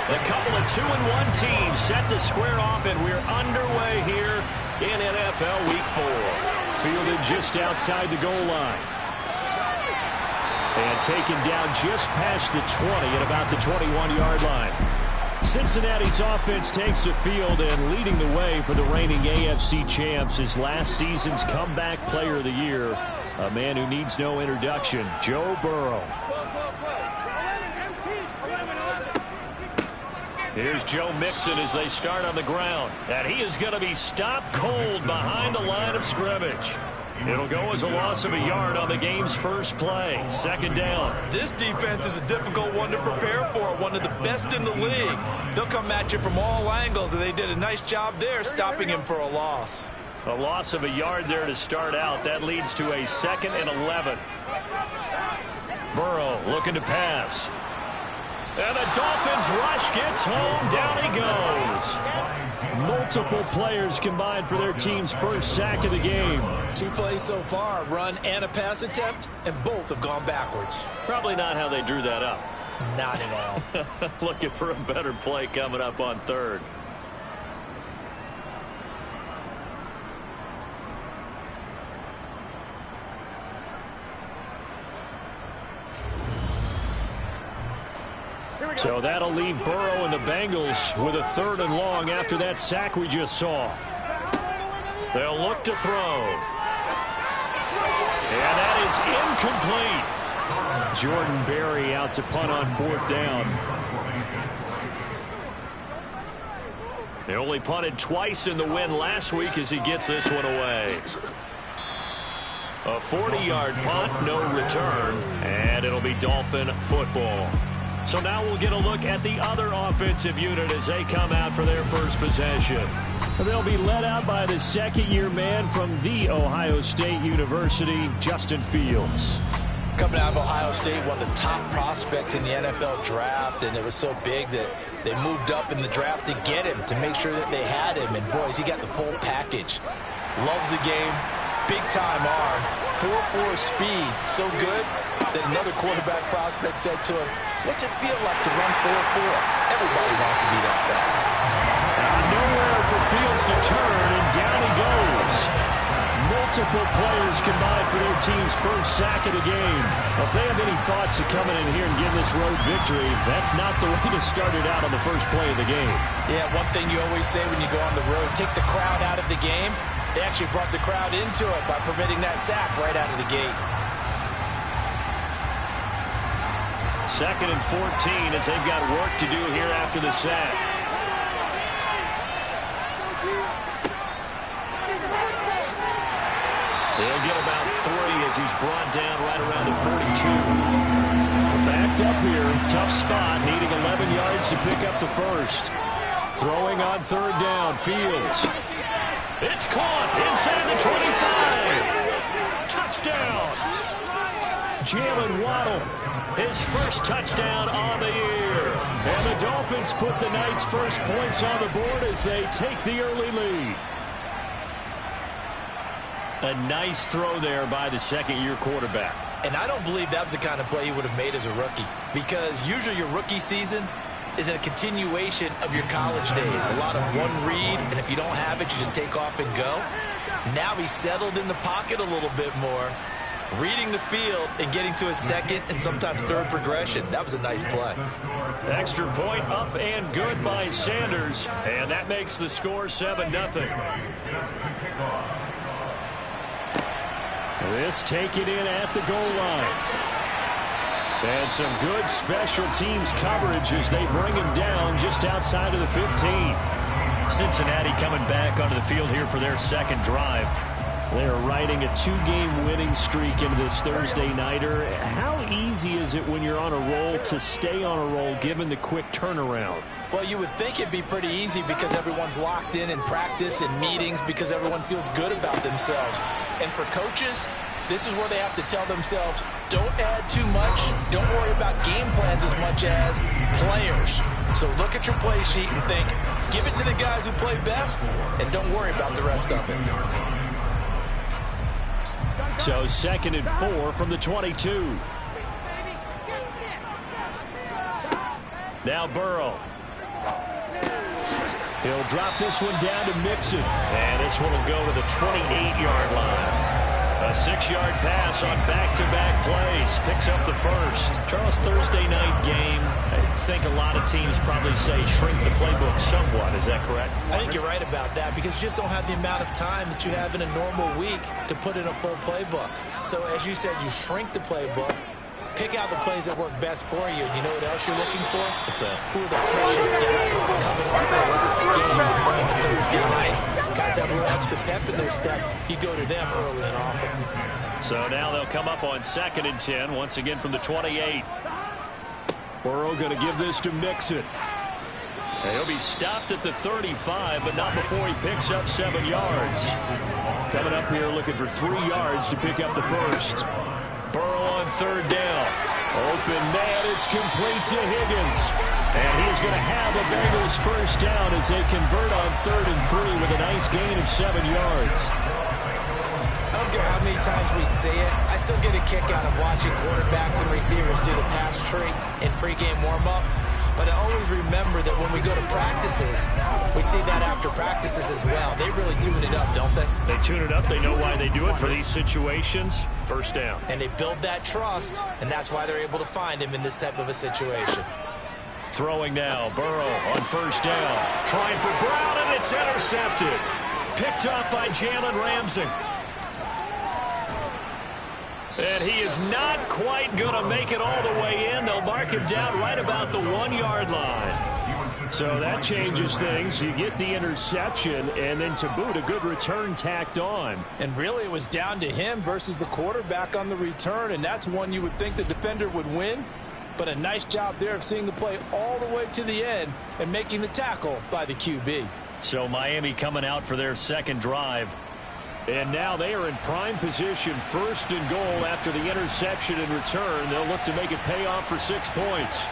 A couple of 2-1 teams set to square off, and we're underway here in NFL Week 4. Fielded just outside the goal line. And taken down just past the 20 at about the 21-yard line. Cincinnati's offense takes the field, and leading the way for the reigning AFC champs is last season's comeback player of the year, a man who needs no introduction, Joe Burrow. Here's Joe Mixon as they start on the ground. And he is going to be stopped cold behind the line of scrimmage. It'll go as a loss of a yard on the game's first play. Second down. This defense is a difficult one to prepare for, one of the best in the league. They'll come at you from all angles, and they did a nice job there stopping him for a loss. A loss of a yard there to start out. That leads to a 2nd and 11. Burrow looking to pass. And the Dolphins rush gets home. Down he goes. Multiple players combined for their team's first sack of the game. 2 plays so far, a run and a pass attempt, and both have gone backwards. Probably not how they drew that up. Not at all. Looking for a better play coming up on third. So that'll leave Burrow and the Bengals with a 3rd and long after that sack we just saw. They'll look to throw. And that is incomplete. Jordan Berry out to punt on 4th down. They only punted twice in the win last week as he gets this one away. A 40-yard punt, no return, and it'll be Dolphin football. So now we'll get a look at the other offensive unit as they come out for their first possession. They'll be led out by the second-year man from The Ohio State University, Justin Fields. Coming out of Ohio State, one of the top prospects in the NFL draft, and it was so big that they moved up in the draft to get him, to make sure that they had him. And, boys, he got the full package. Loves the game, big-time arm, 4.4 speed, so good that another quarterback prospect said to him, "What's it feel like to run 4.4? Everybody wants to be that fast." Nowhere for Fields to turn, and down he goes. Multiple players combined for their team's first sack of the game. If they have any thoughts of coming in here and getting this road victory, that's not the way to start it out on the first play of the game. Yeah, one thing you always say when you go on the road, take the crowd out of the game. They actually brought the crowd into it by permitting that sack right out of the gate. 2nd and 14 as they've got work to do here after the sack. They'll get about 3 as he's brought down right around the 42. Backed up here, tough spot, needing 11 yards to pick up the first. Throwing on 3rd down, Fields. It's caught inside the 25. Touchdown. Jalen Waddle, his first touchdown on the year. And the Dolphins put the night's first points on the board as they take the early lead. A nice throw there by the second-year quarterback. And I don't believe that was the kind of play he would have made as a rookie, because usually your rookie season is a continuation of your college days. A lot of one read, and if you don't have it, you just take off and go. Now he's settled in the pocket a little bit more, reading the field and getting to his 2nd and sometimes 3rd progression. That was a nice play. Extra point up and good by Sanders, and that makes the score 7-0. This taken in at the goal line. And some good special teams coverage as they bring him down just outside of the 15. Cincinnati coming back onto the field here for their second drive. They're riding a 2-game winning streak into this Thursday nighter. How easy is it when you're on a roll to stay on a roll given the quick turnaround? Well, you would think it'd be pretty easy because everyone's locked in practice and meetings, because everyone feels good about themselves. And for coaches, this is where they have to tell themselves, don't add too much. Don't worry about game plans as much as players. So look at your play sheet and think, give it to the guys who play best, and don't worry about the rest of it. So 2nd and 4 from the 22. Now Burrow. He'll drop this one down to Mixon. And this one will go to the 28-yard line. A 6-yard pass on back-to-back plays. Picks up the first. Charles, Thursday night game. I think a lot of teams probably say shrink the playbook somewhat. Is that correct? I think you're right about that because you just don't have the amount of time that you have in a normal week to put in a full playbook. So as you said, you shrink the playbook. Pick out the plays that work best for you. And you know what else you're looking for? What's that? Who are the freshest guys coming off the last game you're playing on Thursday night? Guys have a little extra pep in their step. You go to them early and often. So now they'll come up on 2nd and 10, once again from the 28. Burrow going to give this to Mixon. He'll be stopped at the 35, but not before he picks up 7 yards. Coming up here looking for 3 yards to pick up the first. Burrow on 3rd down. Open man, it's complete to Higgins. And he's going to have the Bengals first down as they convert on 3rd and 3 with a nice gain of 7 yards. I don't care how many times we see it. I still get a kick out of watching quarterbacks and receivers do the pass tree in pregame warm-up. But I always remember that when we go to practices, we see that after practices as well. They really tune it up, don't they? They tune it up. They know why they do it for these situations. First down. And they build that trust, and that's why they're able to find him in this type of a situation. Throwing now. Burrow on 1st down. Trying for Brown, and it's intercepted. Picked up by Jalen Ramsey. And he is not quite going to make it all the way in. They'll mark him down right about the 1-yard line. So that changes things. You get the interception, and then to boot, a good return tacked on. And really, it was down to him versus the quarterback on the return, and that's one you would think the defender would win. But a nice job there of seeing the play all the way to the end and making the tackle by the QB. So Miami coming out for their 2nd drive. And now they are in prime position, 1st and goal after the interception and return. They'll look to make it pay off for 6 points.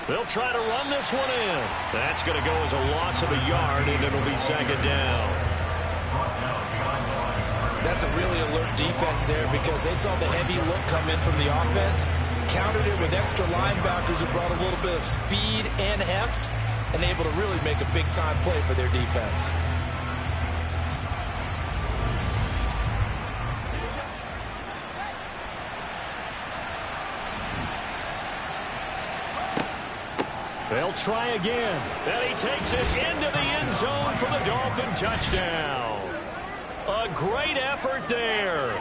They'll try to run this one in. That's going to go as a loss of a yard, and it'll be 2nd down. That's a really alert defense there because they saw the heavy look come in from the offense, countered it with extra linebackers who brought a little bit of speed and heft, and able to really make a big-time play for their defense. They'll try again. And he takes it into the end zone for the Dolphin touchdown. A great effort there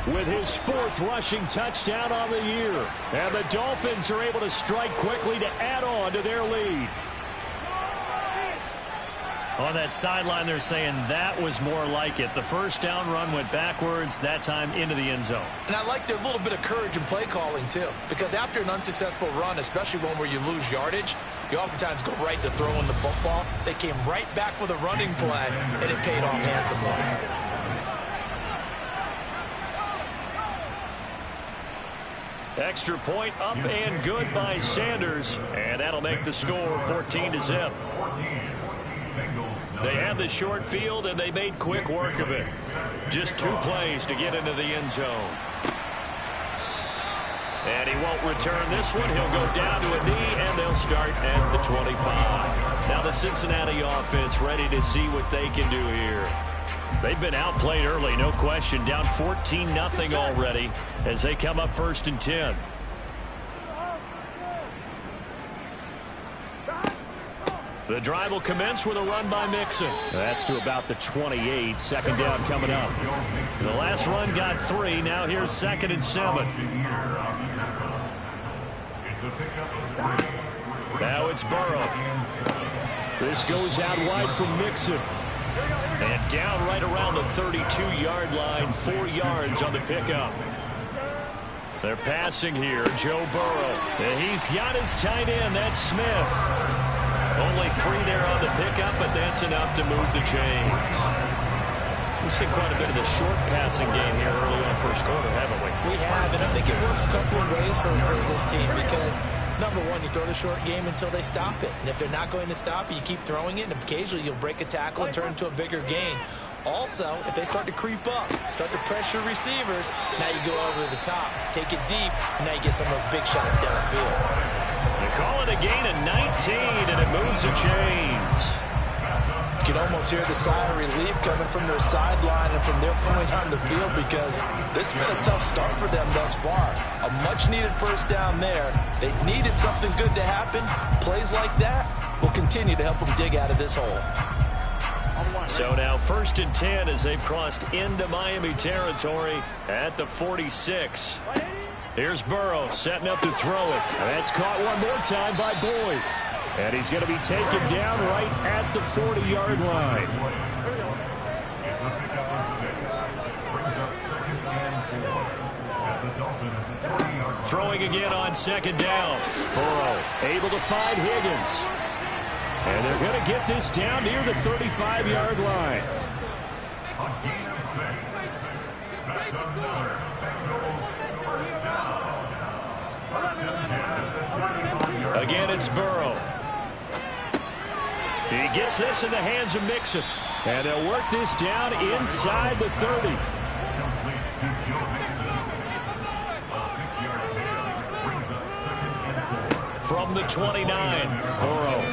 with his 4th rushing touchdown on the year. And the Dolphins are able to strike quickly to add on to their lead. On that sideline, they're saying that was more like it. The 1st down run went backwards, that time into the end zone. And I like their little bit of courage in play calling, too. Because after an unsuccessful run, especially one where you lose yardage, you oftentimes go right to throwing the football. They came right back with a running play, and it paid off handsomely. Extra point up and good by Sanders. And that'll make the score 14-0. They had the short field, and they made quick work of it. Just 2 plays to get into the end zone. And he won't return this one. He'll go down to a knee, and they'll start at the 25. Now the Cincinnati offense ready to see what they can do here. They've been outplayed early, no question. Down 14-0 already as they come up 1st and 10. The drive will commence with a run by Mixon. That's to about the 28. 2nd down coming up. The last run got 3. Now here's 2nd and 7. Now it's Burrow. This goes out wide from Mixon. And down right around the 32-yard line. 4 yards on the pickup. They're passing here. Joe Burrow. And he's got his tight end. That's Smith. Only 3 there on the pickup, but that's enough to move the chains. We've seen quite a bit of the short passing game here early on 1st quarter, haven't we? We have, and I think it works a couple of ways for this team because, number one, you throw the short game until they stop it. And if they're not going to stop it, you keep throwing it, and occasionally you'll break a tackle and turn it into a bigger gain. Also, if they start to creep up, start to pressure receivers, now you go over the top, take it deep, and now you get some of those big shots downfield. The call it a gain of 19, and it moves the chains. You can almost hear the sigh of relief coming from their sideline and from their point on the field, because this has been a tough start for them thus far. A much-needed first down there. They needed something good to happen. Plays like that will continue to help them dig out of this hole. So now 1st and 10 as they've crossed into Miami territory at the 46. Here's Burrow setting up to throw it. That's caught one more time by Boyd. And he's going to be taken down right at the 40-yard line. Throwing again on 2nd down. Burrow able to find Higgins. And they're going to get this down near the 35-yard line. Again, it's Burrow. He gets this in the hands of Mixon. And they'll work this down inside the 30. From the 29, Burrow.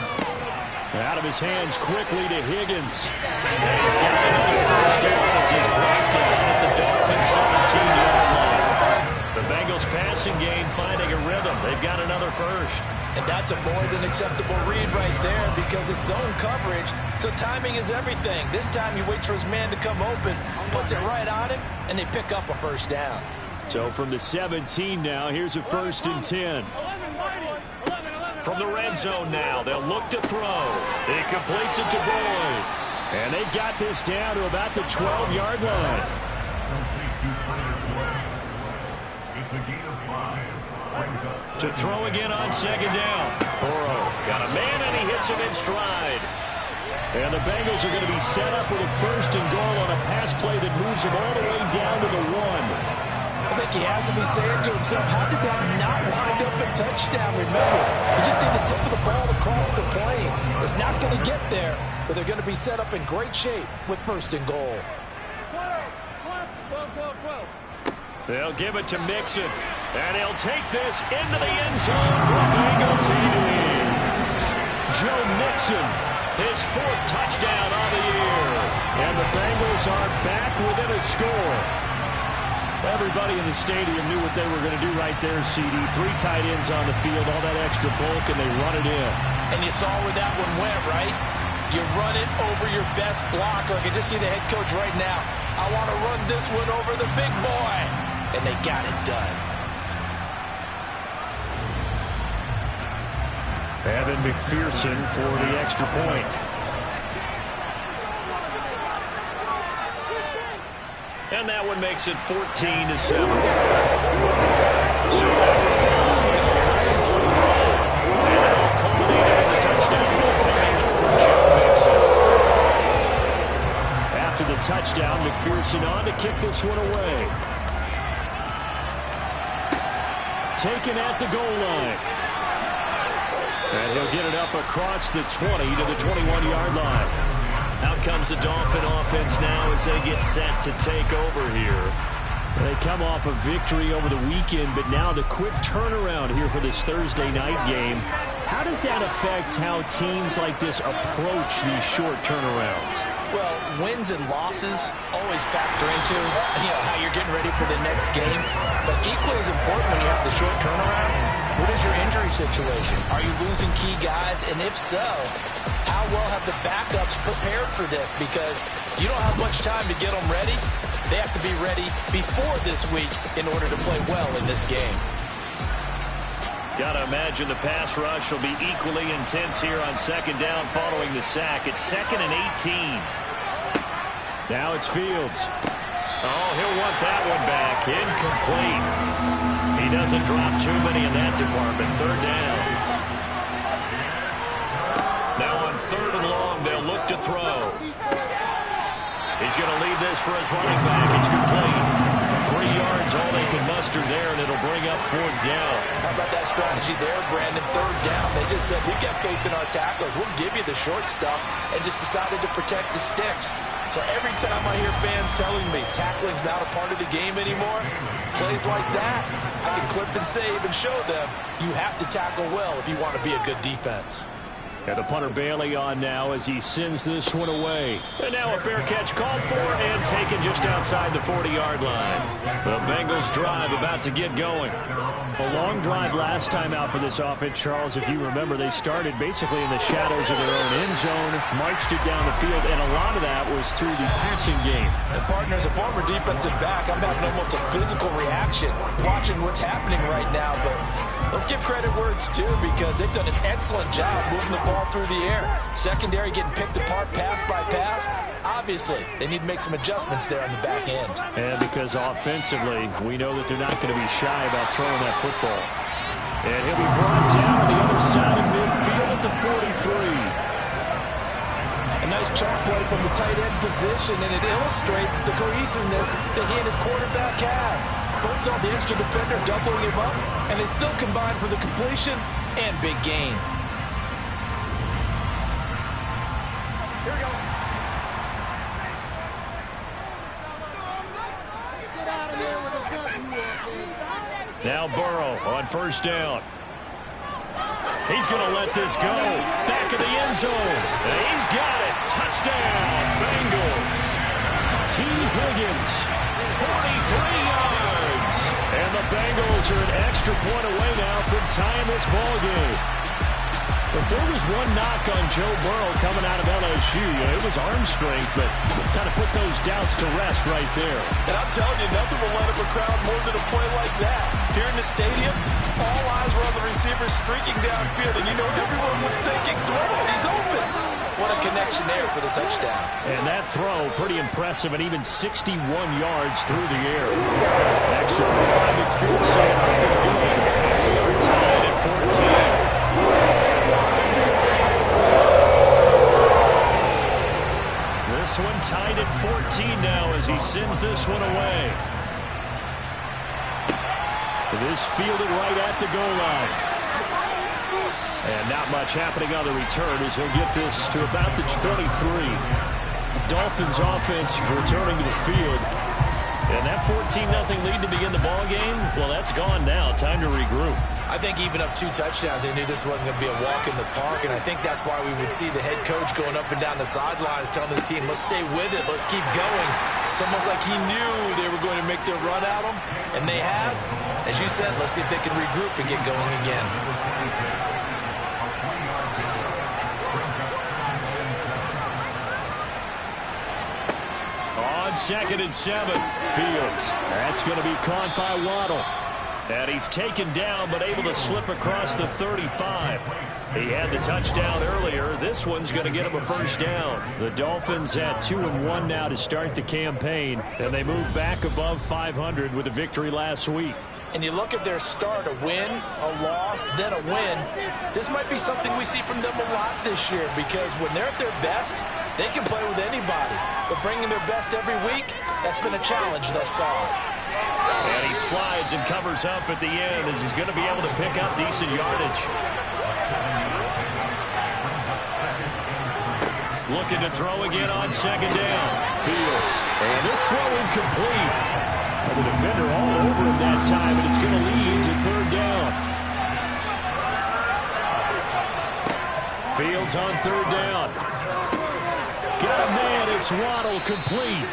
Out of his hands quickly to Higgins. And he's got another first down as he's brought down at the Dolphins' 17-yard line. The Bengals passing game finding a rhythm. They've got another first. And that's a more than acceptable read right there, because it's zone coverage, so timing is everything. This time he waits for his man to come open, puts it right on him, and they pick up a first down. So from the 17 now, here's a 1st and 10. From the red zone now, they'll look to throw. He completes it to Boyd. And they've got this down to about the 12-yard line. To throw again on 2nd down. Burrow got a man, and he hits him in stride. And the Bengals are going to be set up with a 1st and goal on a pass play that moves him all the way down to the 1. I think he has to be saying to himself, how did that not wind up a touchdown? Remember, you just need the tip of the ball across the plane. It's not going to get there, but they're going to be set up in great shape with 1st and goal. They'll give it to Mixon, and he'll take this into the end zone for a Bengal TD. Joe Mixon, his 4th touchdown of the year. And the Bengals are back within a score. Everybody in the stadium knew what they were going to do right there, CD. 3 tight ends on the field, all that extra bulk, and they run it in. And you saw where that one went, right? You run it over your best blocker. I can just see the head coach right now. I want to run this one over the big boy. And they got it done. Evan McPherson for the extra point. And that one makes it 14-7. So that will drive. And it all culminated in the touchdown run coming from Joe Mixon. After the touchdown, McPherson on to kick this one away. Taken at the goal line. And he'll get it up across the 20 to the 21-yard line. Out comes the Dolphin offense now as they get set to take over here. They come off a victory over the weekend, but now the quick turnaround here for this Thursday night game. How does that affect how teams like this approach these short turnarounds? Well, wins and losses always factor into, how you're getting ready for the next game. But equally as important when you have the short turnaround, what is your injury situation? Are you losing key guys? And if so, how well have the backups prepared for this? Because you don't have much time to get them ready. They have to be ready before this week in order to play well in this game. Got to imagine the pass rush will be equally intense here on 2nd down following the sack. It's 2nd and 18. Now it's Fields. Oh, he'll want that one back. Incomplete. He doesn't drop too many in that department. 3rd down. Now on 3rd and long, they'll look to throw. He's going to leave this for his running back. It's complete. yards, all they can muster there, and it'll bring up 4th down. How about that strategy there, Brandon? 3rd down. They just said, we got faith in our tackles. We'll give you the short stuff, and just decided to protect the sticks. So every time I hear fans telling me tackling's not a part of the game anymore, plays like that, I can clip and save and show them you have to tackle well if you want to be a good defense. And the punter Bailey on now as he sends this one away. And now a fair catch called for and taken just outside the 40-yard line. The Bengals drive about to get going. A long drive last time out for this offense, Charles. If you remember, they started basically in the shadows of their own end zone, marched it down the field, and a lot of that was through the passing game. And partner, as a former defensive back, I'm having almost a physical reaction watching what's happening right now. But let's give credit where it's due, because they've done an excellent job moving the ball through the air. Secondary getting picked apart pass by pass. Obviously, they need to make some adjustments there on the back end. And because offensively, we know that they're not going to be shy about throwing that football. And he'll be brought down on the other side of midfield at the 43. A nice chunk play from the tight end position, and it illustrates the cohesiveness that he and his quarterback have. Both saw the extra defender doubling him up, and they still combined for the completion and big gain. Here we go. Now Burrow on 1st down. He's going to let this go. Back of the end zone. And he's got it. Touchdown, Bengals. T. Higgins, 43 yards. And the Bengals are an extra point away now from tying this ball game. If there was one knock on Joe Burrow coming out of LSU, it was arm strength, but kind of put those doubts to rest right there. And I'm telling you, nothing will light up a crowd more than a play like that. Here in the stadium, all eyes were on the receiver streaking downfield, and you know everyone was thinking, throw it, he's open. What a connection there for the touchdown. And that throw, pretty impressive, and even 61 yards through the air. Extra point by McPherson saying, "Good game." We are tied at 14. This one tied at 14 now as he sends this one away. This fielded right at the goal line. And not much happening on the return as he'll get this to about the 23. Dolphins offense returning to the field. And that 14-0 lead to begin the ball game, well, that's gone now. Time to regroup. I think even up 2 touchdowns, they knew this wasn't going to be a walk in the park, and I think that's why we would see the head coach going up and down the sidelines telling his team, let's stay with it, let's keep going. It's almost like he knew they were going to make their run at him, and they have. As you said, let's see if they can regroup and get going again. On 2nd and 7, Fields. That's going to be caught by Waddle. And he's taken down, but able to slip across the 35. He had the touchdown earlier. This one's going to get him a 1st down. The Dolphins at 2-1 now to start the campaign. And they move back above 500 with a victory last week. And you look at their start, a win, a loss, then a win. This might be something we see from them a lot this year, because when they're at their best, they can play with anybody. But bringing their best every week, that's been a challenge thus far. And he slides and covers up at the end as he's going to be able to pick up decent yardage. Looking to throw again on 2nd down. Fields. And this throw incomplete. And the defender all over him that time, and it's going to lead to 3rd down. Fields on 3rd down. Got a man. It's Waddle, complete.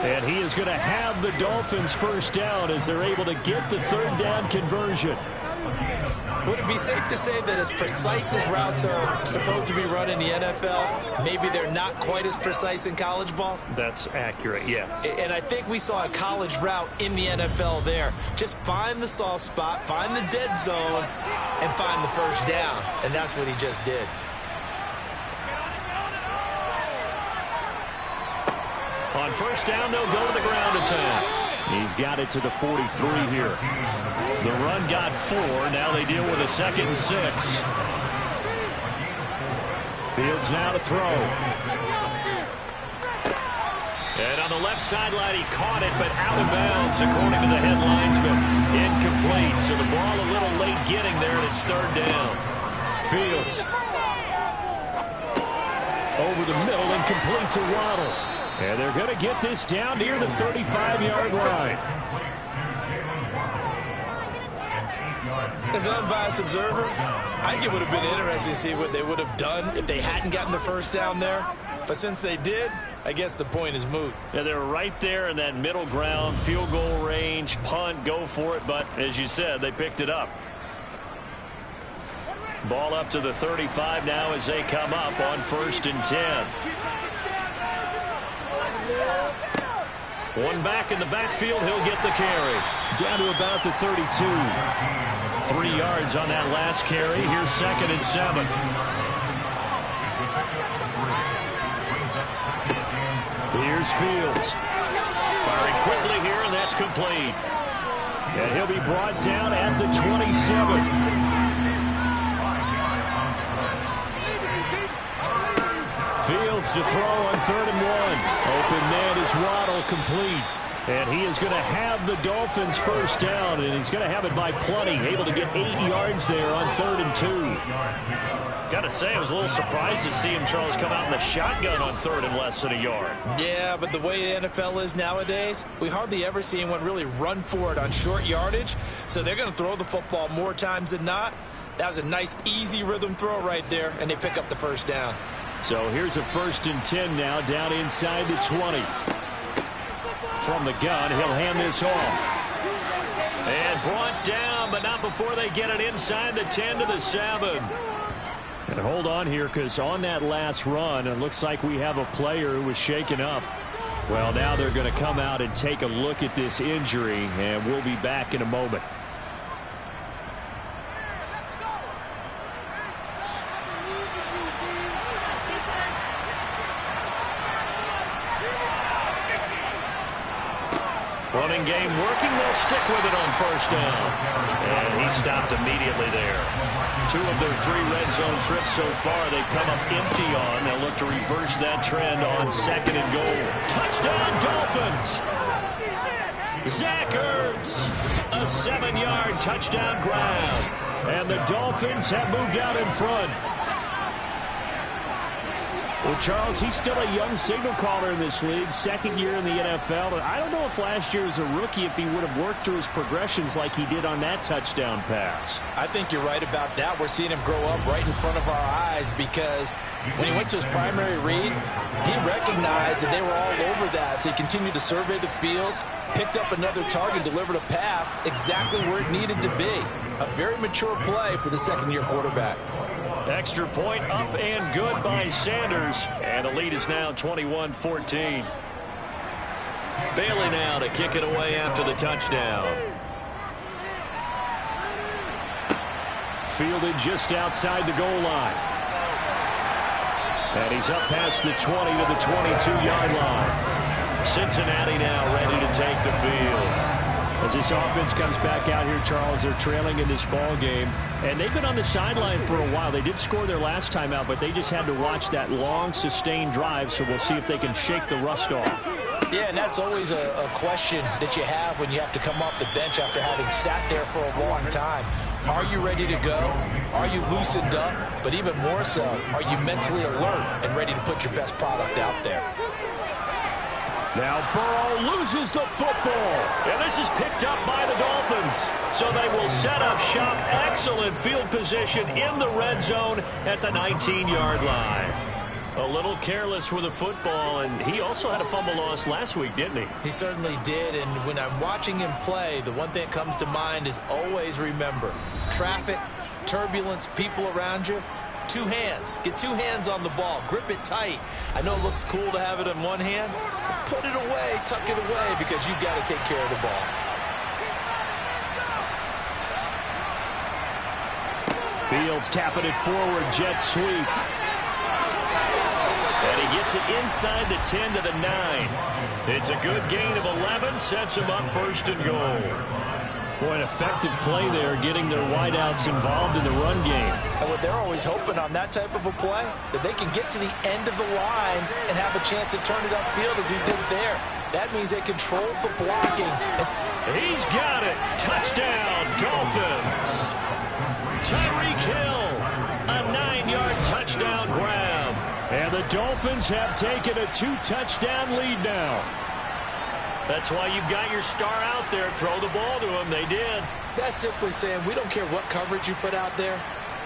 And he is going to have the Dolphins 1st down as they're able to get the 3rd down conversion. Would it be safe to say that as precise as routes are supposed to be run in the NFL, maybe they're not quite as precise in college ball? That's accurate, yeah. And I think we saw a college route in the NFL there. Just find the soft spot, find the dead zone, and find the 1st down. And that's what he just did. On 1st down, they'll go to the ground attack. He's got it to the 43 here. The run got 4. Now they deal with a 2nd and 6. Fields now to throw. And on the left sideline, he caught it, but out of bounds, according to the head linesman. Incomplete, so the ball a little late getting there, and it's third down. Fields. Over the middle and complete to Waddle. And they're going to get this down near the 35-yard line. As an unbiased observer, I think it would have been interesting to see what they would have done if they hadn't gotten the first down there. But since they did, I guess the point is moot. Yeah, they're right there in that middle ground, field goal range, punt, go for it. But as you said, they picked it up. Ball up to the 35 now as they come up on 1st and 10. One back in the backfield, he'll get the carry. Down to about the 32. 3 yards on that last carry. Here's 2nd and 7. Here's Fields. Firing quickly here, and that's complete. And he'll be brought down at the 27. Fields to throw on 3rd and 1. Open man is Waddle, complete. And he is going to have the Dolphins first down, and he's going to have it by plenty. Able to get 8 yards there on 3rd and 2. Got to say, I was a little surprised to see him, Charles, come out in the shotgun on 3rd and less than a yard. Yeah, but the way the NFL is nowadays, we hardly ever see anyone really run for it on short yardage. So they're going to throw the football more times than not. That was a nice, easy rhythm throw right there, and they pick up the first down. So here's a 1st and 10 now, down inside the 20. From the gun, he'll hand this off. And brought down, but not before they get it inside the 10 to the 7. And hold on here, because on that last run, it looks like we have a player who was shaken up. Well, now they're going to come out and take a look at this injury, and we'll be back in a moment. Running game working. They'll stick with it on 1st down. And he stopped immediately there. 2 of their 3 red zone trips so far they've come up empty on. They'll look to reverse that trend on 2nd and goal. Touchdown Dolphins! Zach Ertz, a 7-yard touchdown grab. And the Dolphins have moved out in front. Well, Charles, he's still a young signal caller in this league, 2nd year in the NFL. And I don't know if last year as a rookie, if he would have worked through his progressions like he did on that touchdown pass. I think you're right about that. We're seeing him grow up right in front of our eyes because when he went to his primary read, he recognized that they were all over that. So he continued to survey the field, picked up another target, delivered a pass exactly where it needed to be. A very mature play for the 2nd-year quarterback. Extra point up and good by Sanders. And the lead is now 21-14. Bailey now to kick it away after the touchdown. Fielded just outside the goal line. And he's up past the 20 to the 22-yard line. Cincinnati now ready to take the field. As this offense comes back out here, Charles, they're trailing in this ball game. And they've been on the sideline for a while. They did score their last time out, but they just had to watch that long, sustained drive. So we'll see if they can shake the rust off. Yeah, and that's always a question that you have when you have to come off the bench after having sat there for a long time. Are you ready to go? Are you loosened up? But even more so, are you mentally alert and ready to put your best product out there? Now Burrow loses the football. And this is picked up by the Dolphins. So they will set up shop. Excellent field position in the red zone at the 19-yard line. A little careless with the football, and he also had a fumble loss last week, didn't he? He certainly did, and when I'm watching him play, the one thing that comes to mind is always remember, traffic, turbulence, people around you, 2 hands. Get 2 hands on the ball. Grip it tight. I know it looks cool to have it in one hand, but put it away, tuck it away, because you've got to take care of the ball. Fields tapping it forward, jet sweep. And he gets it inside the 10 to the 9. It's a good gain of 11, sets him up 1st and goal. Boy, an effective play there, getting their wideouts involved in the run game. And what they're always hoping on that type of a play, that they can get to the end of the line and have a chance to turn it upfield as he did there. That means they controlled the blocking. He's got it. Touchdown, Dolphins. Tyreek Hill, a 9-yard touchdown grab. And the Dolphins have taken a 2-touchdown lead now. That's why you've got your star out there. Throw the ball to him. They did. That's simply saying we don't care what coverage you put out there.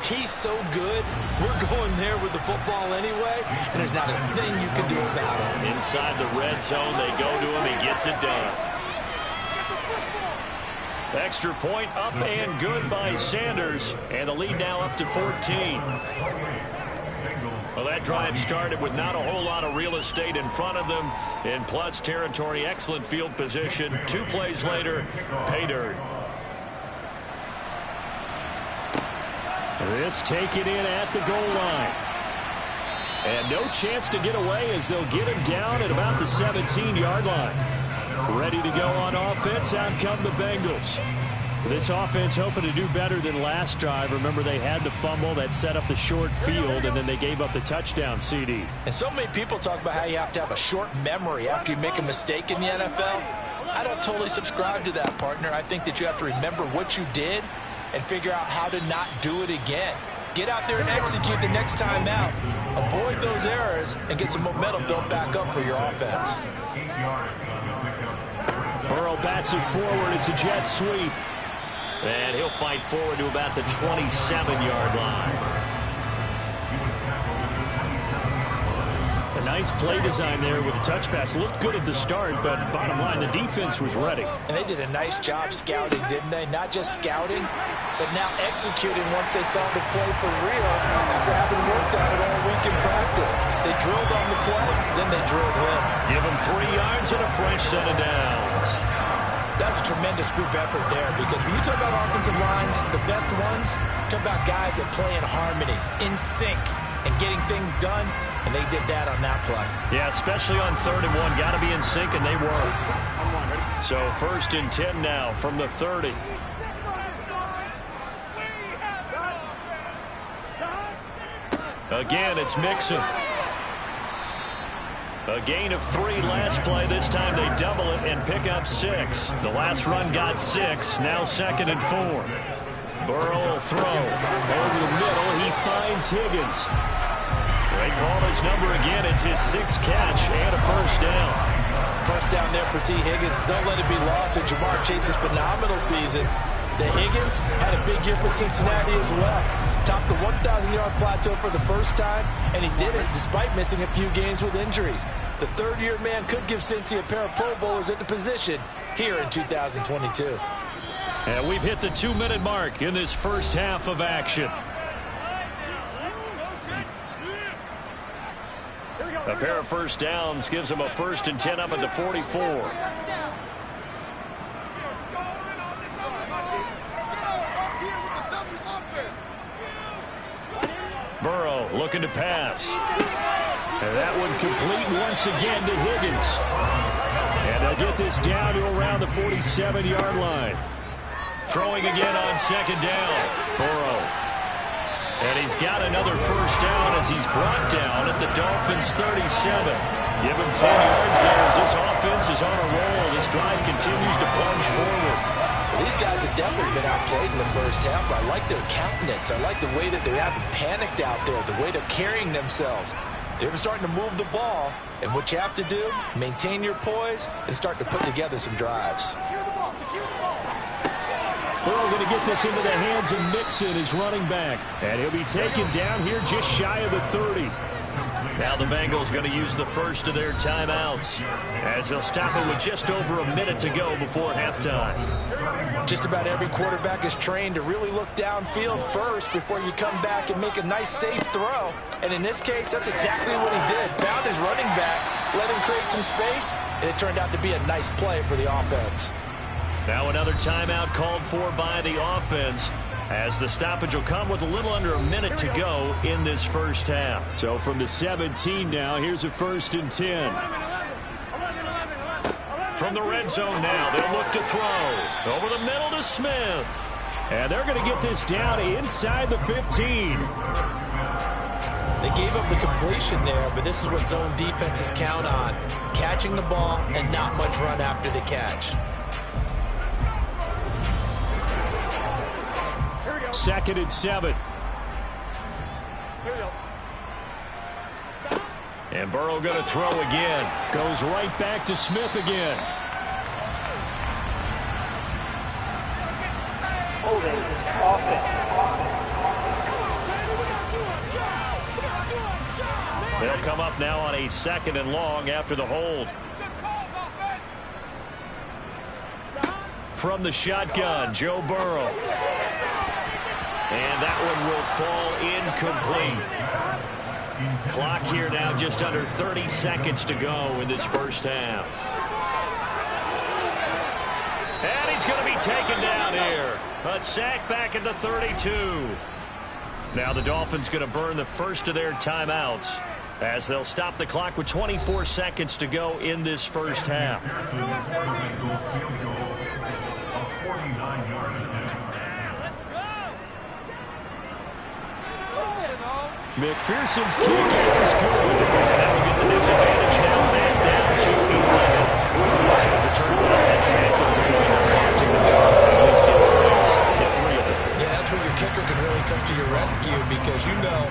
He's so good, we're going there with the football anyway, and there's not a thing you can do about it. Inside the red zone, they go to him. He gets it done. Extra point up and good by Sanders, and the lead now up to 14. Well, that drive started with not a whole lot of real estate in front of them. In plus territory, excellent field position. 2 plays later, pay dirt. This taken in at the goal line. And no chance to get away as they'll get him down at about the 17-yard line. Ready to go on offense. Out come the Bengals. This offense hoping to do better than last drive. Remember, they had the fumble that set up the short field, and then they gave up the touchdown CD. And so many people talk about how you have to have a short memory after you make a mistake in the NFL. I don't totally subscribe to that, partner. I think that you have to remember what you did and figure out how to not do it again. Get out there and execute the next time out. Avoid those errors and get some momentum built back up for your offense. Burrow bats it forward. It's a jet sweep. And he'll fight forward to about the 27-yard line. A nice play design there with the touch pass. Looked good at the start, but bottom line, the defense was ready. And they did a nice job scouting, didn't they? Not just scouting, but now executing once they saw the play for real after having worked on it all week in practice. They drilled on the play, then they drilled him. Give him 3 yards and a fresh set of downs. That's a tremendous group effort there, because when you talk about offensive lines, the best ones, talk about guys that play in harmony, in sync, and getting things done, and they did that on that play. Yeah, especially on 3rd and 1. Got to be in sync, and they were. So 1st and 10 now from the 30. Again, it's Mixon. A gain of 3 last play. This time they double it and pick up 6. The last run got 6. Now 2nd and 4. Burrow will throw. Over the middle, he finds Higgins. They call his number again. It's his 6th catch and a first down. First down there for T. Higgins. Don't let it be lost in Jamar Chase's phenomenal season. The Higgins had a big year for Cincinnati as well. Topped the 1,000-yard plateau for the first time, and he did it despite missing a few games with injuries. The third-year man could give Cincy a pair of Pro Bowlers at the position here in 2022. And we've hit the 2-minute mark in this first half of action. A pair of first downs gives them a 1st and 10 up at the 44. Burrow looking to pass. And that one complete once again to Higgins. And they'll get this down to around the 47-yard line. Throwing again on 2nd down. Burrow. And he's got another first down as he's brought down at the Dolphins' 37. Give him 10 yards there as this offense is on a roll. This drive continues to plunge forward. Well, these guys have definitely been outplayed in the first half, but I like their countenance. I like the way that they haven't panicked out there, the way they're carrying themselves. They're starting to move the ball, and what you have to do, maintain your poise and start to put together some drives. Burrow going to get this into the hands of Mixon, his running back. And he'll be taken down here just shy of the 30. Now the Bengals going to use the first of their timeouts as they'll stop it with just over a minute to go before halftime. Just about every quarterback is trained to really look downfield first before you come back and make a nice, safe throw. And in this case, that's exactly what he did. Found his running back, let him create some space, and it turned out to be a nice play for the offense. Now another timeout called for by the offense as the stoppage will come with a little under a minute to go in this first half. So from the 17 now, here's a 1st and 10. From the red zone now, they'll look to throw. Over the middle to Smith. And they're going to get this down inside the 15. They gave up the completion there, but this is what zone defenses count on. Catching the ball and not much run after the catch. 2nd and 7. And Burrow going to throw again. Goes right back to Smith again. Holding offense. They'll come up now on a 2nd and long after the hold. From the shotgun, Joe Burrow. And that one will fall incomplete. Clock here now just under 30 seconds to go in this first half. And he's going to be taken down here. A sack back at the 32. Now the Dolphins going to burn the first of their timeouts as they'll stop the clock with 24 seconds to go in this first half. McPherson's kick is good. And that will get the disadvantage now back down to 11. So as it turns out, that sack doesn't really not cost him the jobs, at least in points at 3 of them. Yeah, that's where your kicker can really come to your rescue because, you know,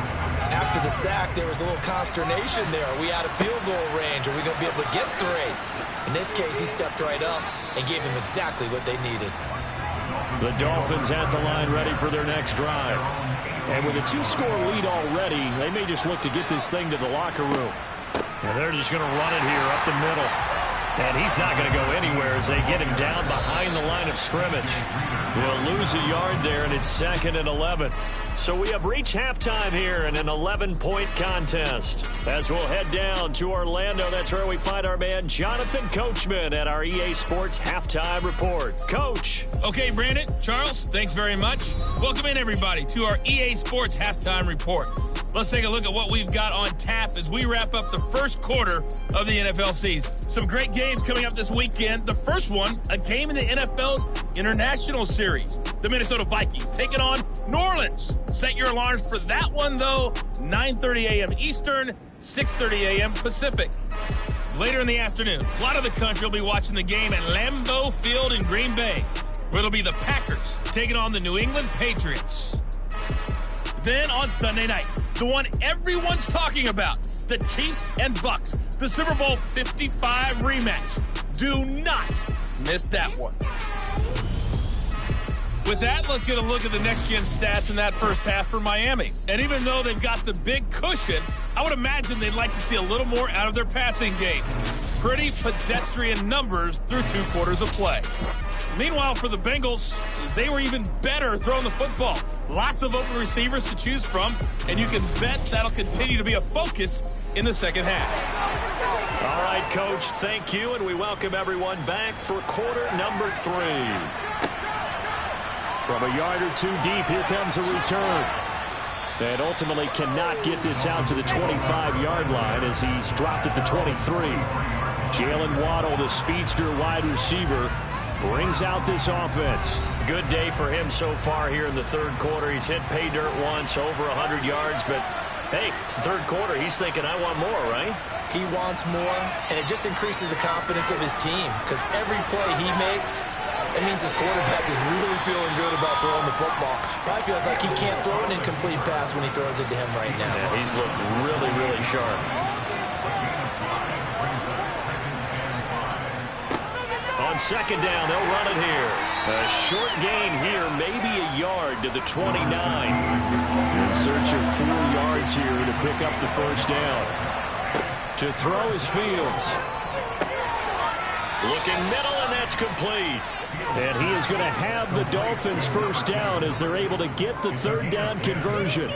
after the sack, there was a little consternation there. Are we out of field goal range? Are we going to be able to get 3? In this case, he stepped right up and gave them exactly what they needed. The Dolphins at the line ready for their next drive. And with a 2-score lead already, they may just look to get this thing to the locker room. And they're just going to run it here up the middle. And he's not going to go anywhere as they get him down behind the line of scrimmage. They'll lose a yard there, and it's 2nd and 11. So we have reached halftime here in an 11-point contest. As we'll head down to Orlando, that's where we find our man Jonathan Coachman at our EA Sports Halftime Report. Coach. Okay, Brandon, Charles, thanks very much. Welcome in, everybody, to our EA Sports Halftime Report. Let's take a look at what we've got on tap as we wrap up the first quarter of the NFL season. Some great games coming up this weekend. The first one, a game in the NFL's International Series. The Minnesota Vikings taking on New Orleans. Set your alarms for that one, though. 9:30 a.m. Eastern, 6:30 a.m. Pacific. Later in the afternoon, a lot of the country will be watching the game at Lambeau Field in Green Bay, where it'll be the Packers taking on the New England Patriots. Then on Sunday night, the one everyone's talking about, the Chiefs and Bucks, the Super Bowl 55 rematch. Do not miss that one. With that, let's get a look at the next-gen stats in that first half for Miami. And even though they've got the big cushion, I would imagine they'd like to see a little more out of their passing game. Pretty pedestrian numbers through 2 quarters of play. Meanwhile, for the Bengals, they were even better throwing the football. Lots of open receivers to choose from, and you can bet that'll continue to be a focus in the second half. All right, Coach, thank you, and we welcome everyone back for quarter number 3. From a yard or 2 deep, here comes a return. And ultimately cannot get this out to the 25-yard line as he's dropped at the 23. Jalen Waddle, the speedster wide receiver, brings out this offense. Good day for him so far here in the third quarter. He's hit pay dirt once, over 100 yards, but hey, it's the third quarter. He's thinking, I want more, right? He wants more, and it just increases the confidence of his team because every play he makes, it means his quarterback is really feeling good about throwing the football. Probably feels like he can't throw an incomplete pass when he throws it to him right now. Yeah, he's looked really, really sharp. On second down, they'll run it here. A short gain here, maybe a yard to the 29. In search of 4 yards here to pick up the first down. To throw is Fields. Looking middle, and that's complete. And he is going to have the Dolphins first down as they're able to get the third down conversion.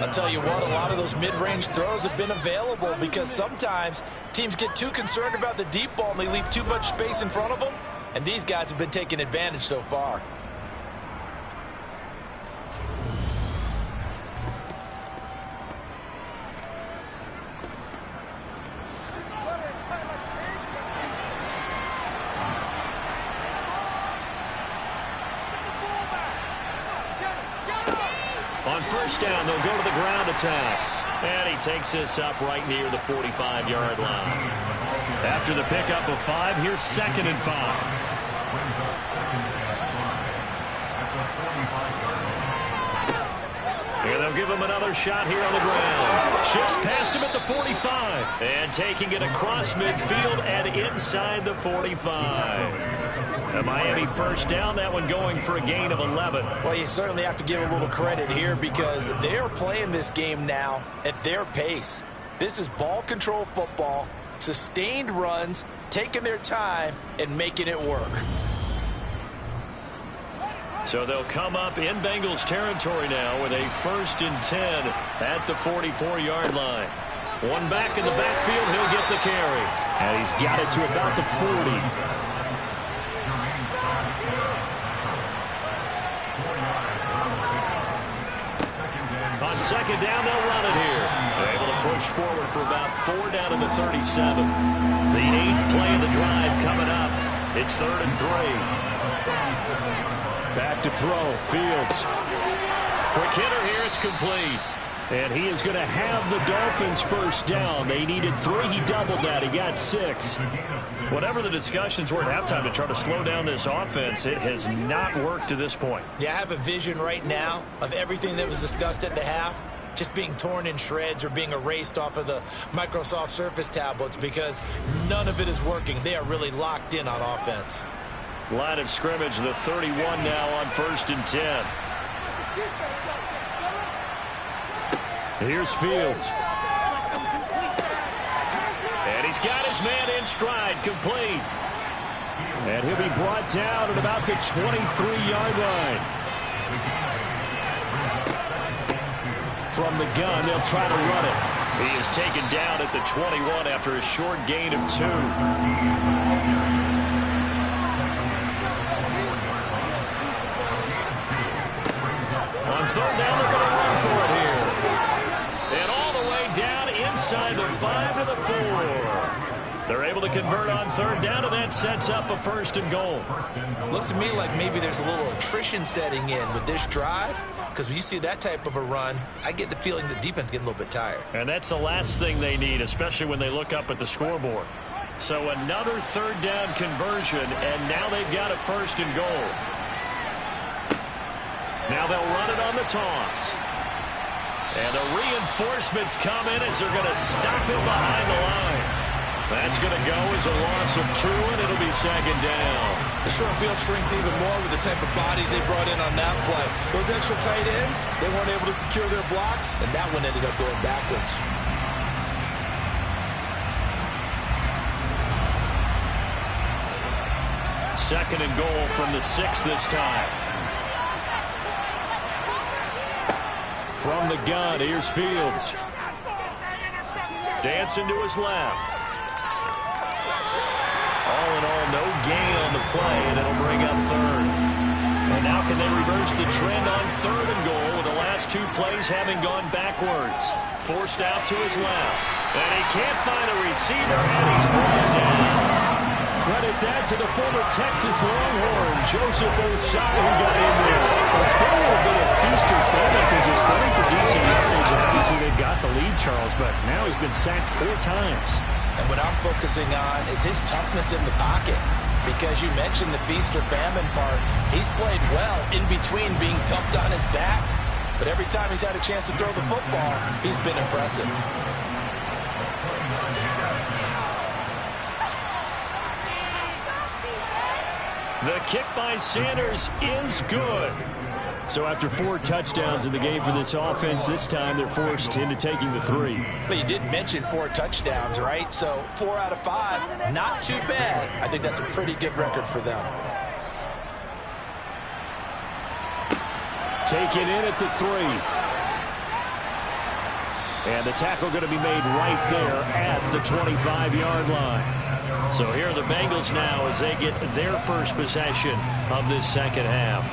I'll tell you what, a lot of those mid-range throws have been available because sometimes teams get too concerned about the deep ball and they leave too much space in front of them. And these guys have been taking advantage so far. On first down, they'll go to the ground attack. And he takes this up right near the 45-yard line. After the pickup of 5, here's 2nd and 5. And they'll give him another shot here on the ground. Shifts past him at the 45. And taking it across midfield and inside the 45. A Miami first down, that one going for a gain of 11. Well, you certainly have to give a little credit here because they're playing this game now at their pace. This is ball control football, sustained runs, taking their time, and making it work. So they'll come up in Bengals territory now with a 1st and 10 at the 44-yard line. One back in the backfield, he'll get the carry. And he's got it to about the 40. On 2nd down, they'll run it here. They're able to push forward for about 4 down to the 37. The 8th play of the drive coming up. It's 3rd and 3. Back to throw. Fields. Quick hitter here. It's complete. And he is going to have the Dolphins first down. They needed 3. He doubled that. He got 6. Whatever the discussions were at halftime to try to slow down this offense, it has not worked to this point. Yeah, I have a vision right now of everything that was discussed at the half just being torn in shreds or being erased off of the Microsoft Surface tablets because none of it is working. They are really locked in on offense. Line of scrimmage, the 31 now on 1st and 10. Here's Fields. And he's got his man in stride, complete. And he'll be brought down at about the 23-yard line. From the gun, they'll try to run it. He is taken down at the 21 after a short gain of 2. On 3rd down, they're going to run for it here. And all the way down inside the 5 to the 4. They're able to convert on 3rd down, and that sets up a 1st and goal. Looks to me like maybe there's a little attrition setting in with this drive, because when you see that type of a run, I get the feeling the defense getting a little bit tired. And that's the last thing they need, especially when they look up at the scoreboard. So another 3rd down conversion, and now they've got a 1st and goal. Now they'll run it on the toss. And the reinforcements come in as they're going to stop him behind the line. That's going to go as a loss of 2, and it'll be 2nd down. The short field shrinks even more with the type of bodies they brought in on that play. Those extra tight ends, they weren't able to secure their blocks, and that one ended up going backwards. Second and goal from the 6 this time. From the gun, here's Fields. Dancing to his left. All in all, no gain on the play, and it'll bring up 3rd. And now can they reverse the trend on 3rd and goal with the last 2 plays having gone backwards? Forced out to his left. And he can't find a receiver, and he's brought down. Credit that to the former Texas Longhorn, Joseph Osai, who got in there. It's been a little bit of feast or famine because he's throwing for decent yardage. Obviously, they've got the lead, Charles, but now he's been sacked 4 times. And what I'm focusing on is his toughness in the pocket. Because you mentioned the feast or famine part. He's played well in between being dumped on his back. But every time he's had a chance to throw the football, he's been impressive. The kick by Sanders is good. So after 4 touchdowns in the game for this offense, this time they're forced into taking the 3. But you did mention 4 touchdowns, right? So 4 out of 5, not too bad. I think that's a pretty good record for them. Taken in at the 3. And the tackle going to be made right there at the 25-yard line. So here are the Bengals now as they get their first possession of this second half.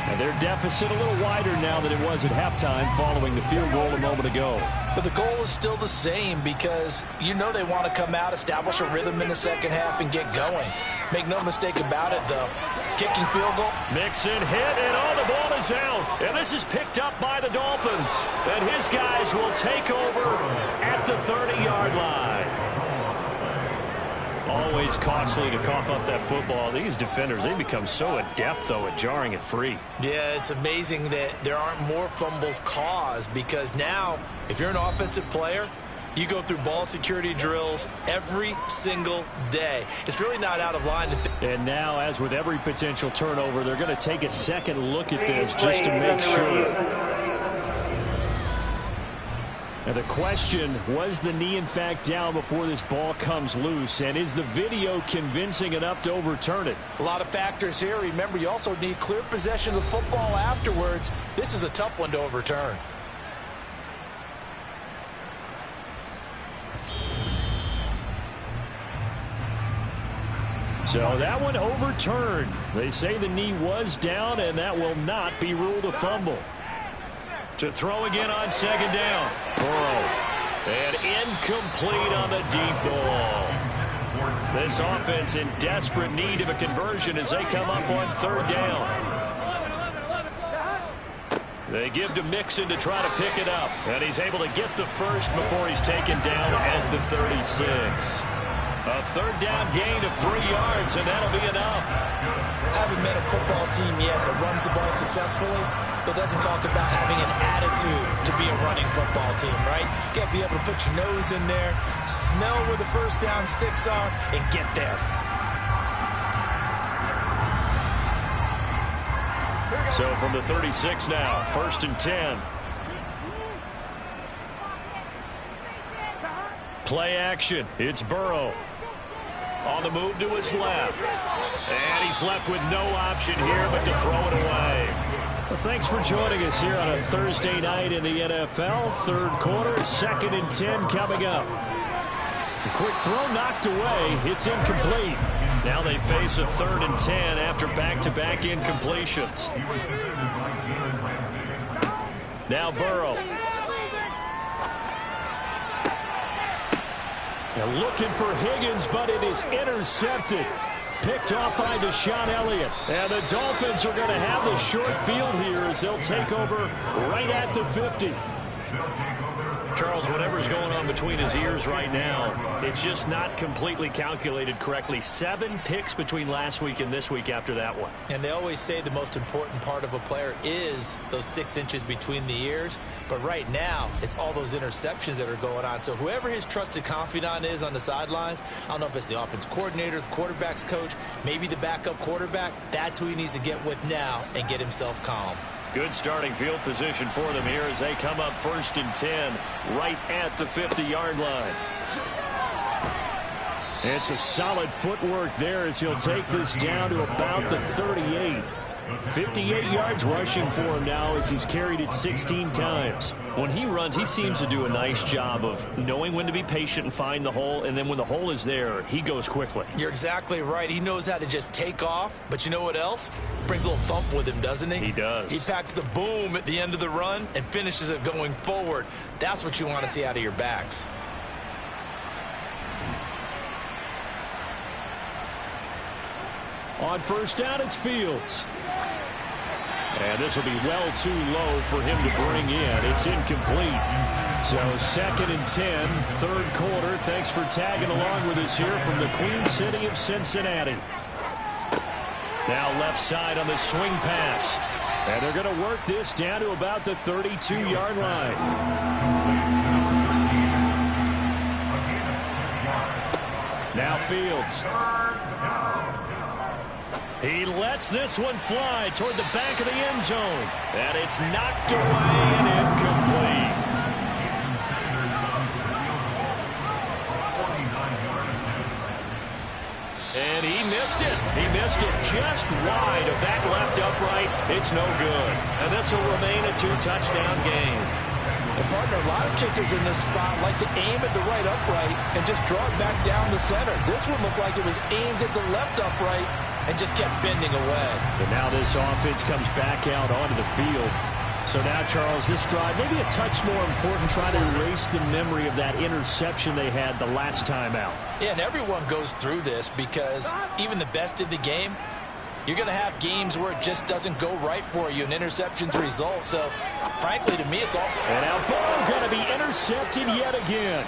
And their deficit a little wider now than it was at halftime following the field goal a moment ago. But the goal is still the same because you know they want to come out, establish a rhythm in the second half, and get going. Make no mistake about it, though. Kicking field goal. Mixon hit, and the ball goes out, and this is picked up by the Dolphins. And his guys will take over at the 30-yard line. Always costly to cough up that football. These defenders, they become so adept, though, at jarring it free. Yeah, it's amazing that there aren't more fumbles caused, because now, if you're an offensive player, you go through ball security drills every single day. It's really not out of line. And now, as with every potential turnover, they're going to take a second look at this just to make sure. And the question, was the knee in fact down before this ball comes loose? And is the video convincing enough to overturn it? A lot of factors here. Remember, you also need clear possession of the football afterwards. This is a tough one to overturn. So that one overturned. They say the knee was down, and that will not be ruled a fumble. To throw again on second down. Burrow. And incomplete on the deep ball. This offense in desperate need of a conversion as they come up on third down. They give to Mixon to try to pick it up. And he's able to get the first before he's taken down at the 36. A third down gain of 3 yards, and that'll be enough. I haven't met a football team yet that runs the ball successfully that doesn't talk about having an attitude to be a running football team, right? You got to be able to put your nose in there, smell where the first down sticks are, and get there. So from the 36 now, 1st and 10. Play action. It's Burrow. On the move to his left. And he's left with no option here but to throw it away. Well, thanks for joining us here on a Thursday night in the NFL. Third quarter, 2nd and 10 coming up. A quick throw knocked away. It's incomplete. Now they face a 3rd and 10 after back-to-back incompletions. Now Burrow. They're looking for Higgins, but it is intercepted. Picked off by Deshaun Elliott. And the Dolphins are going to have the short field here as they'll take over right at the 50. Charles, whatever's going on between his ears right now, it's just not completely calculated correctly. 7 picks between last week and this week after that one. And they always say the most important part of a player is those 6 inches between the ears. But right now, it's all those interceptions that are going on. So whoever his trusted confidant is on the sidelines, I don't know if it's the offense coordinator, the quarterback's coach, maybe the backup quarterback, that's who he needs to get with now and get himself calm. Good starting field position for them here as they come up 1st and 10 right at the 50-yard line. It's a solid footwork there as he'll take this down to about the 38. 58 yards rushing for him now as he's carried it 16 times. When he runs, he seems to do a nice job of knowing when to be patient and find the hole, and then when the hole is there, he goes quickly. You're exactly right. He knows how to just take off, but you know what else? Brings a little thump with him, doesn't he? He does. He packs the boom at the end of the run and finishes it going forward. That's what you want to see out of your backs. On 1st down, it's Fields. And this will be well too low for him to bring in. It's incomplete. So 2nd and 10, 3rd quarter. Thanks for tagging along with us here from the Queen City of Cincinnati. Now left side on the swing pass. And they're going to work this down to about the 32-yard line. Now Fields. He lets this one fly toward the back of the end zone. And it's knocked away and incomplete. And he missed it. He missed it just wide of that left upright. It's no good. And this will remain a 2-touchdown game. And partner, a lot of kickers in this spot like to aim at the right upright and just draw it back down the center. This one looked like it was aimed at the left upright and just kept bending away. And now this offense comes back out onto the field. So now, Charles, this drive maybe a touch more important, trying to erase the memory of that interception they had the last time out. Yeah, and everyone goes through this because even the best in the game, You're going to have games where it just doesn't go right for you, and interceptions result. So, frankly, to me, it's all. And now Burrow going to be intercepted yet again.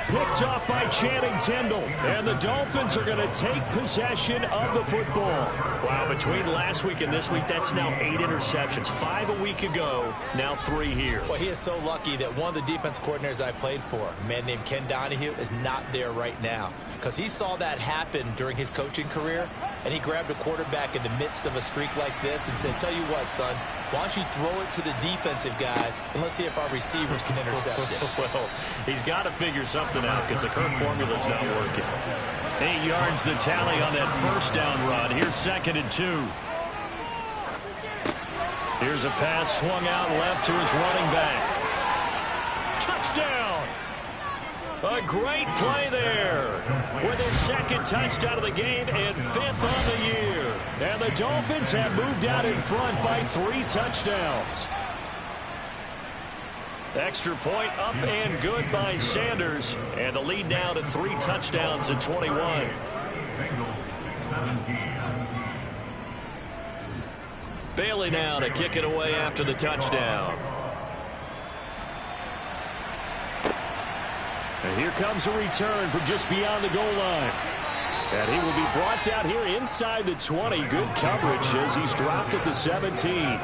Picked off by Channing Tindall. And the Dolphins are going to take possession of the football. Wow, between last week and this week, that's now 8 interceptions. 5 a week ago, now 3 here. Well, he is so lucky that one of the defense coordinators I played for, a man named Ken Donahue, is not there right now. Because he saw that happen during his coaching career, and he grabbed a quarterback in the midst of a streak like this and said, tell you what, son, why don't you throw it to the defensive guys, and let's see if our receivers can intercept it. Well, he's got to figure something out because the current formula's not working. 8 yards the tally on that first down run. Here's 2nd and 2. Here's a pass swung out left to his running back. Touchdown! A great play there with his 2nd touchdown of the game and 5th on the year. And the Dolphins have moved out in front by 3 touchdowns. Extra point up and good by Sanders. And the lead now to 3 touchdowns at 21. Bailey now to kick it away after the touchdown. And here comes a return from just beyond the goal line. And he will be brought out here inside the 20. Good coverage as he's dropped at the 17.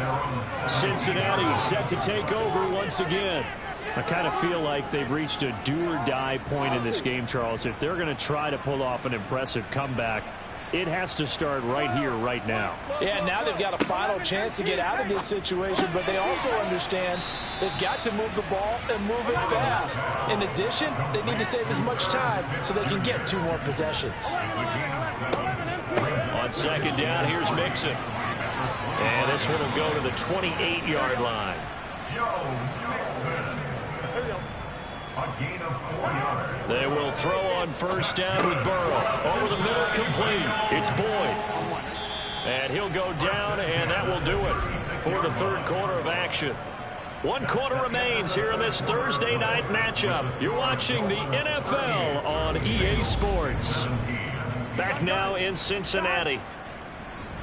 Cincinnati set to take over once again. I kind of feel like they've reached a do-or-die point in this game, Charles. If they're going to try to pull off an impressive comeback, it has to start right here, right now. Yeah, now they've got a final chance to get out of this situation, but they also understand they've got to move the ball and move it fast. In addition, they need to save as much time so they can get 2 more possessions. On 2nd down, here's Mixon. And this one will go to the 28-yard line. They will throw on 1st down with Burrow. Over the middle, complete. It's Boyd. And he'll go down, and that will do it for the 3rd quarter of action. 1 quarter remains here in this Thursday night matchup. You're watching the NFL on EA Sports. Back now in Cincinnati.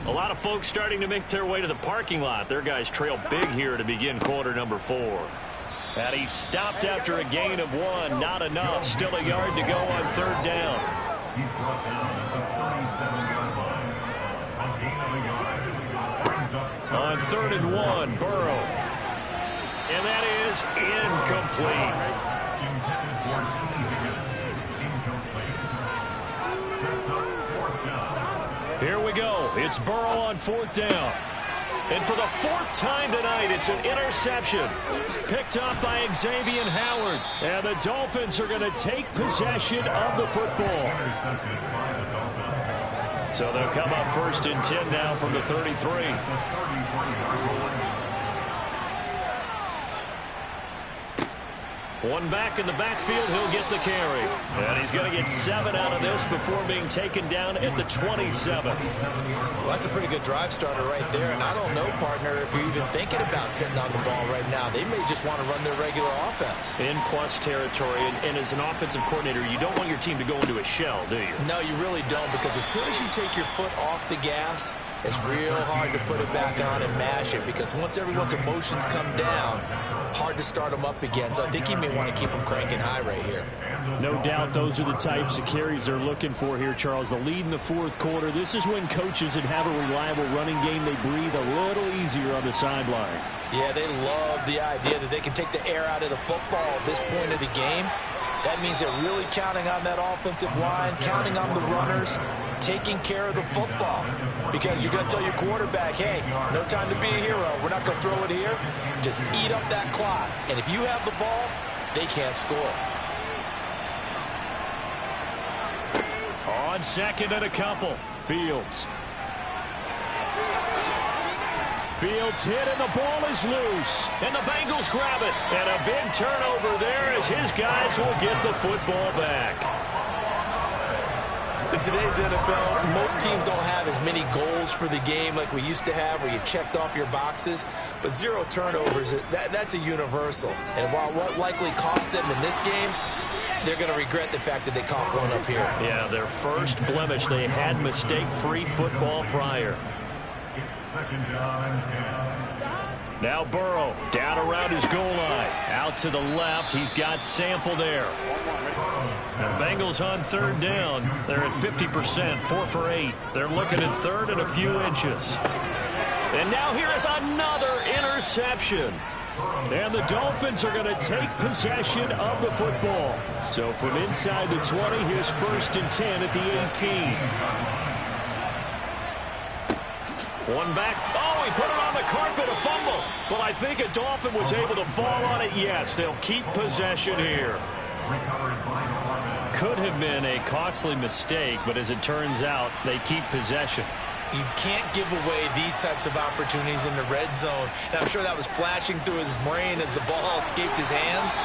A lot of folks starting to make their way to the parking lot. Their guys trail big here to begin quarter number 4. And he stopped after a gain of 1. Not enough. Still a yard to go on 3rd down. He's brought down at the 47-yard line. A gain of a yard. Brings up on 3rd and 1, Burrow. And that is incomplete. Intended for 2 yards. Incomplete. Sets up 4th down. Here we go. It's Burrow on 4th down. And for the 4th time tonight, it's an interception. Picked up by Xavier Howard. And the Dolphins are going to take possession of the football. So they'll come up 1st and 10 now from the 33. One back in the backfield, he'll get the carry. And he's going to get 7 out of this before being taken down at the 27. Well, that's a pretty good drive starter right there. And I don't know, partner, if you're even thinking about sitting on the ball right now. They may just want to run their regular offense. In plus territory. And as an offensive coordinator, you don't want your team to go into a shell, do you? No, you really don't. Because as soon as you take your foot off the gas, it's real hard to put it back on and mash it. Because once everyone's emotions come down, hard to start them up again. So I think he may want to keep them cranking high right here. No doubt those are the types of carries they're looking for here, Charles. The lead in the 4th quarter. This is when coaches that have a reliable running game, they breathe a little easier on the sideline. Yeah, they love the idea that they can take the air out of the football at this point of the game. That means they're really counting on that offensive line, counting on the runners, taking care of the football. Because you're going to tell your quarterback, hey, no time to be a hero. We're not going to throw it here. Just eat up that clock. And if you have the ball, they can't score. On 2nd and a couple, Fields. Fields hit and the ball is loose. And the Bengals grab it. And a big turnover there as his guys will get the football back. In today's NFL, most teams don't have as many goals for the game like we used to have where you checked off your boxes. But 0 turnovers, that's a universal. And while what likely cost them in this game, they're going to regret the fact that they coughed one up here. Yeah, their first blemish. They had mistake-free football prior. second down and 10. Now Burrow down around his goal line. Out to the left. He's got Sample there. The Bengals on third down. They're at 50%, 4 for 8. They're looking at third and a few inches. And now here is another interception. And the Dolphins are going to take possession of the football. So from inside the 20, here's 1st and 10 at the 18. One back. Oh, he put it on the carpet, a fumble. But I think a Dolphin was able to fall on it. Yes, they'll keep possession here. Could have been a costly mistake, but as it turns out, they keep possession. You can't give away these types of opportunities in the red zone. And I'm sure that was flashing through his brain as the ball escaped his hands.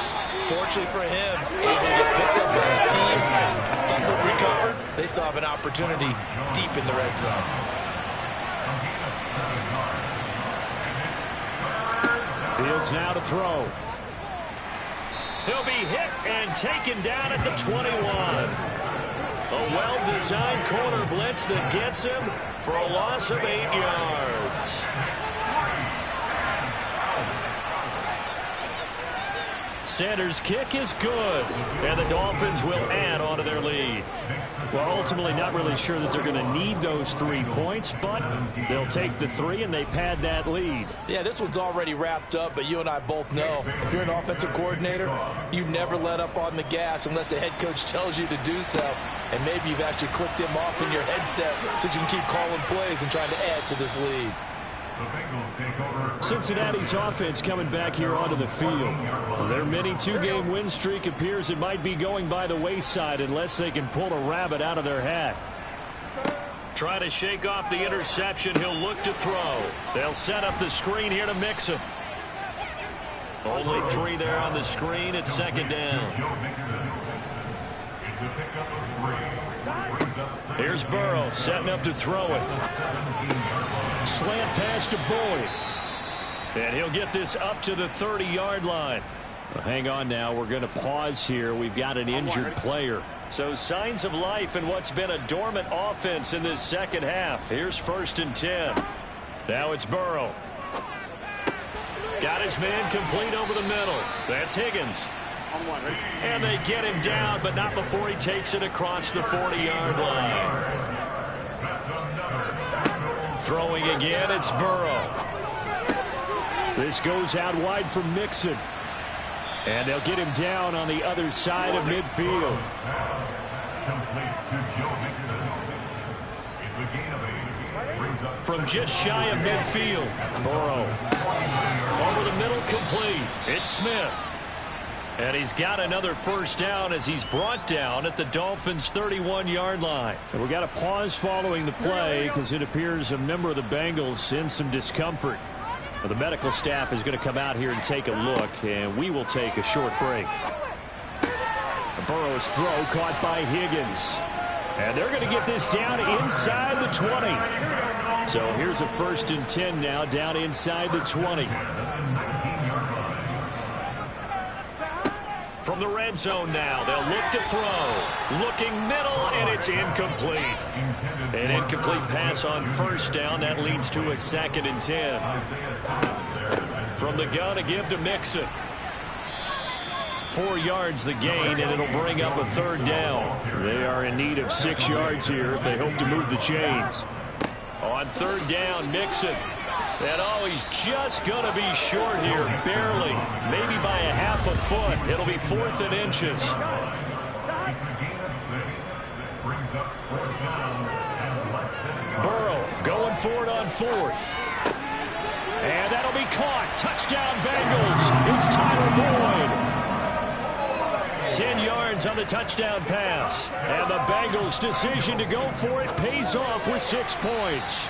Fortunately for him, able to get picked up by his team, fumble recovered. They still have an opportunity deep in the red zone. Fields now to throw. He'll be hit and taken down at the 21. A well-designed corner blitz that gets him for a loss of 8 yards. Sanders' kick is good, and the Dolphins will add on to their lead. Well, ultimately not really sure that they're going to need those 3 points, but they'll take the 3 and they pad that lead. Yeah, this one's already wrapped up, but you and I both know if you're an offensive coordinator, you never let up on the gas unless the head coach tells you to do so. And maybe you've actually clicked him off in your headset so you can keep calling plays and trying to add to this lead. Cincinnati's offense coming back here onto the field. Their mini 2-game win streak appears it might be going by the wayside unless they can pull a rabbit out of their hat. Trying to shake off the interception. He'll look to throw. They'll set up the screen here to Mixon. Only 3 there on the screen at 2nd down. Here's Burrow setting up to throw it. Slant pass to Boyd. And he'll get this up to the 30-yard line. Well, hang on now. We're going to pause here. We've got an injured player. So signs of life in what's been a dormant offense in this second half. Here's 1st and 10. Now it's Burrow. Got his man complete over the middle. That's Higgins. And they get him down, but not before he takes it across the 40-yard line. Throwing again, it's Burrow. This goes out wide for Mixon. And they'll get him down on the other side of midfield. From just shy of midfield, Burrow. Over the middle, complete. It's Smith. And he's got another 1st down as he's brought down at the Dolphins' 31-yard line. And we got a pause following the play because it appears a member of the Bengals in some discomfort. Well, the medical staff is going to come out here and take a look, and we will take a short break. Burrow's throw caught by Higgins. And they're going to get this down inside the 20. So here's a 1st and 10 now down inside the 20. From the red zone now, they'll look to throw. Looking middle, and it's incomplete. An incomplete pass on 1st down. That leads to a 2nd and 10. From the gun, a give to Mixon. 4 yards the gain, and it'll bring up a 3rd down. They are in need of 6 yards here if they hope to move the chains. On 3rd down, Mixon. And oh, he's just going to be short here, barely. Maybe by a half a foot. It'll be 4th and inches. Burrow going for it on 4th. And that'll be caught. Touchdown, Bengals. It's Tyler Boyd. 10 yards on the touchdown pass. And the Bengals' decision to go for it pays off with 6 points.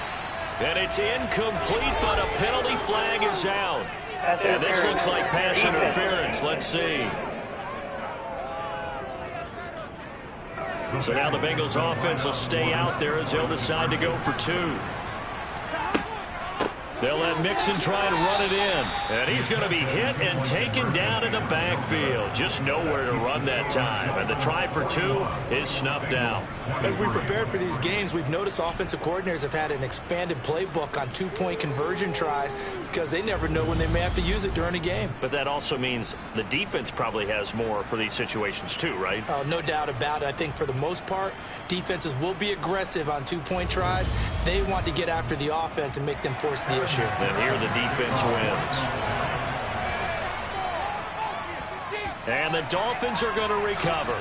And it's incomplete, but a penalty flag is out. And this looks like pass interference. Let's see. So now the Bengals offense will stay out there as they'll decide to go for 2. They'll let Mixon try and run it in. And he's going to be hit and taken down in the backfield. Just nowhere to run that time. And the try for 2 is snuffed out. As we prepared for these games, we've noticed offensive coordinators have had an expanded playbook on 2-point conversion tries because they never know when they may have to use it during a game. But that also means the defense probably has more for these situations too, right? No doubt about it. I think for the most part, defenses will be aggressive on 2-point tries. They want to get after the offense and make them force the issue. And here the defense wins. And the Dolphins are going to recover.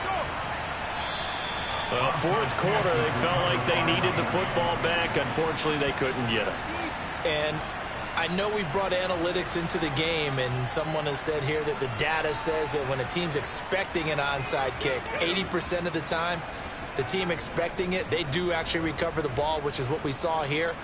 Well, fourth quarter, they felt like they needed the football back. Unfortunately, they couldn't get it. And I know we brought analytics into the game, and someone has said here that the data says that when a team's expecting an onside kick, 80% of the time, the team expecting it, they do actually recover the ball, which is what we saw here.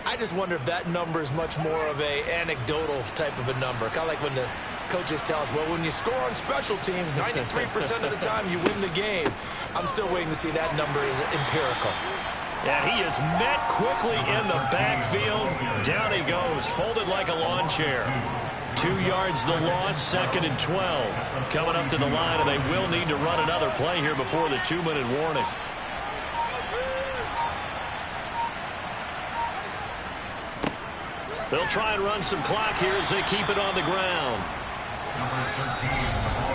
I just wonder if that number is much more of a anecdotal type of a number. Kind of like when the coaches tell us, well, when you score on special teams, 93% of the time you win the game. I'm still waiting to see that number is empirical. And he is met quickly in the backfield. Down he goes, folded like a lawn chair. 2 yards the loss, 2nd and 12. Coming up to the line, and they will need to run another play here before the 2-minute warning. They'll try and run some clock here as they keep it on the ground.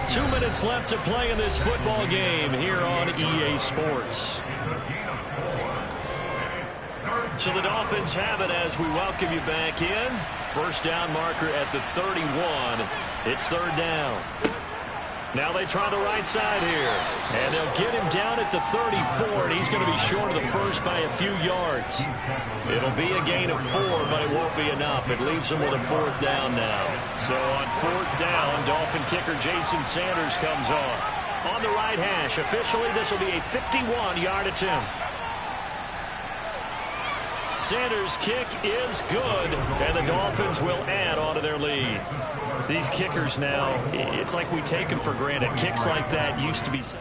2 minutes left to play in this football game here on EA Sports. So the Dolphins have it as we welcome you back in. First down marker at the 31. It's 3rd down. Now they try the right side here. And they'll get him down at the 34, and he's going to be short of the first by a few yards. It'll be a gain of 4, but it won't be enough. It leaves them with a 4th down now. So on 4th down, Dolphin kicker Jason Sanders comes on the right hash. Officially, this will be a 51-yard attempt. Sanders' kick is good, and the Dolphins will add on to their lead. These kickers now, it's like we take them for granted. Kicks like that used to be such.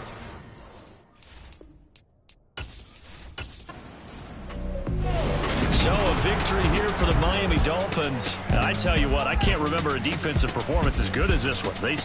So a victory here for the Miami Dolphins. And I tell you what, I can't remember a defensive performance as good as this one. They